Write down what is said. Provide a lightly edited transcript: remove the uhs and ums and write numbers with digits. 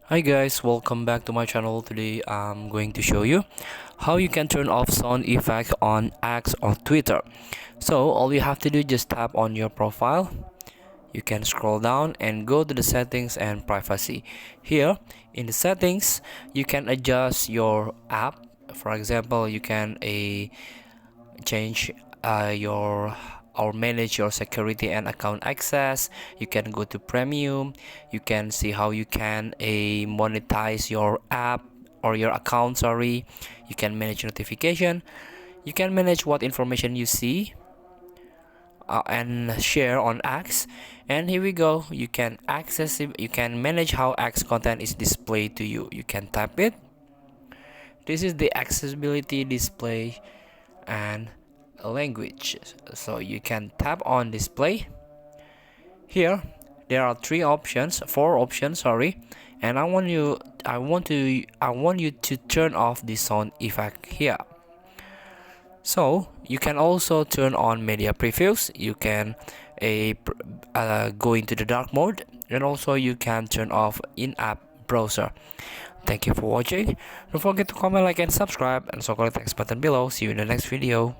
Hi guys, welcome back to my channel. Today I'm going to show you how you can turn off sound effect on X or Twitter. So all you have to do, just tap on your profile. You can scroll down and go to the settings and privacy. Here in the settings, you can adjust your app. For example, you can change your or manage your security and account access. You can go to premium. You can see how you can monetize your app or your account, sorry. You can manage notification. You can manage what information you see and share on X. And here we go, you can access it. You can manage how X content is displayed to you. You can tap it. This is the accessibility display and language. So you can tap on display. Here there are four options, sorry. And I want you to turn off the sound effect here. So you can also turn on media previews. You can go into the dark mode, and also you can turn off in-app browser. Thank you for watching. Don't forget to comment, like, and subscribe, and so click the X button below. See you in the next video.